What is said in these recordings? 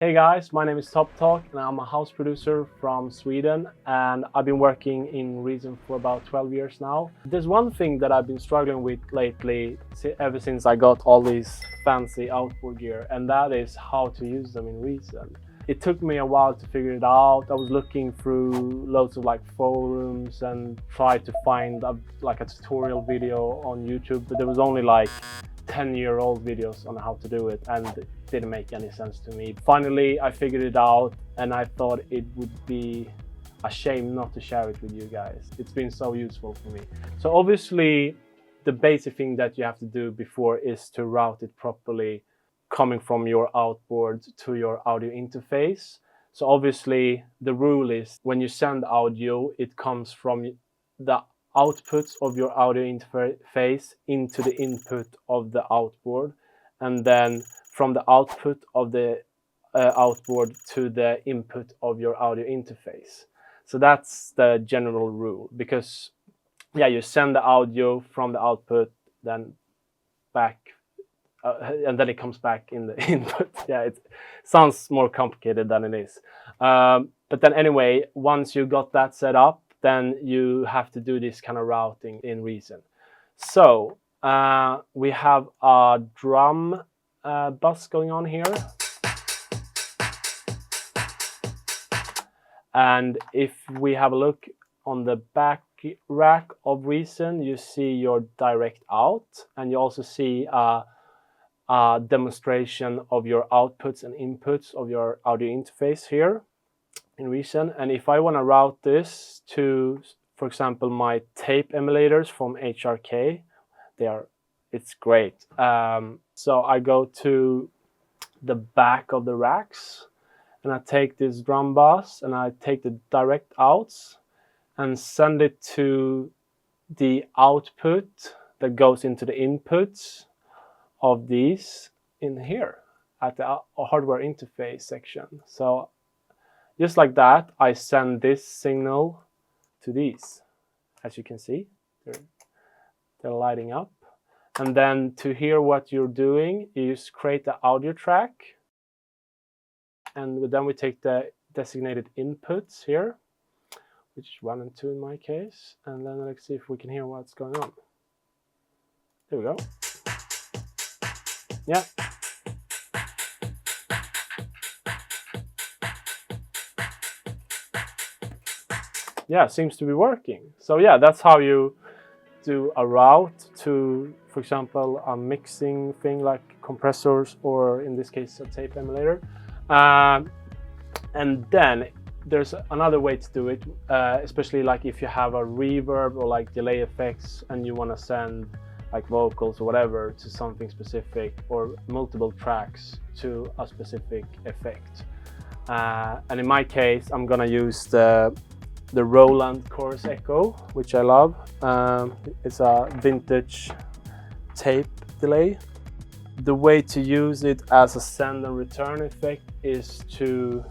Hey guys, my name is Tobtok and I'm a house producer from Sweden, and I've been working in Reason for about 12 years now. There's one thing that I've been struggling with lately ever since I got all these fancy outboard gear, and that is how to use them in Reason. It took me a while to figure it out. I was looking through loads of forums and tried to find a tutorial video on YouTube, but there was only 10-year-old videos on how to do it, and it didn't make any sense to me. Finally, I figured it out, and I thought it would be a shame not to share it with you guys. It's been so useful for me. So obviously, the basic thing that you have to do before is to route it properly, coming from your outboard to your audio interface. So obviously, the rule is when you send audio, it comes from the outputs of your audio interface into the input of the outboard, and then from the output of the outboard to the input of your audio interface. So that's the general rule, because you send the audio from the output, then back, and then it comes back in the input. It sounds more complicated than it is. But then anyway, once you got that set up, then you have to do this kind of routing in Reason. So we have a drum bus going on here. And if we have a look on the back rack of Reason, you see your direct out, and you also see a demonstration of your outputs and inputs of your audio interface here in Reason. And if I want to route this to, for example, my tape emulators from HRK, it's great. So I go to the back of the racks, and I take this drum bus and I take the direct outs and send it to the output that goes into the inputs of these in here at the hardware interface section. So just like that, I send this signal to these. As you can see, they're lighting up. And then to hear what you're doing, you just create the audio track. And then we take the designated inputs here, which is 1 and 2 in my case. And then let's see if we can hear what's going on. There we go. Yeah. Yeah, seems to be working. So yeah, that's how you do a route to, for example, a mixing thing like compressors, or in this case, a tape emulator. And then there's another way to do it, especially if you have a reverb or delay effects and you want to send vocals or whatever to something specific, or multiple tracks to a specific effect. And in my case, I'm gonna use the Roland Chorus Echo, which I love. It's a vintage tape delay. The way to use it as a send and return effect is to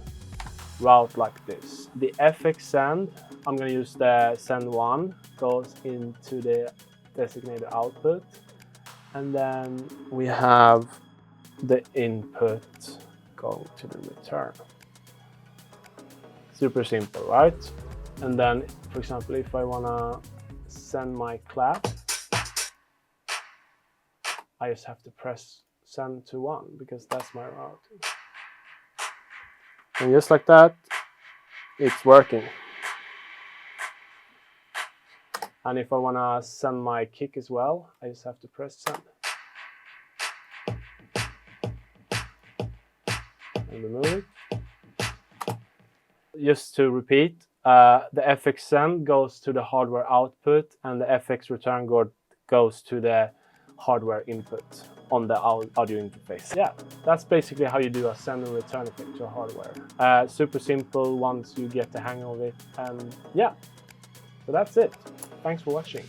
route like this. The FX send, I'm gonna use the send 1, goes into the designated output, and then we have the input going to the return. Super simple, right? And then, for example, if I wanna send my clap, I just have to press send to 1 because that's my routing. And just like that, it's working. And if I wanna send my kick as well, I just have to press send. And remove it. Just to repeat, the FX send goes to the hardware output, and the FX return goes to the hardware input on the audio interface. Yeah, that's basically how you do a send and return effect to hardware. Super simple once you get the hang of it. And yeah, so that's it. Thanks for watching.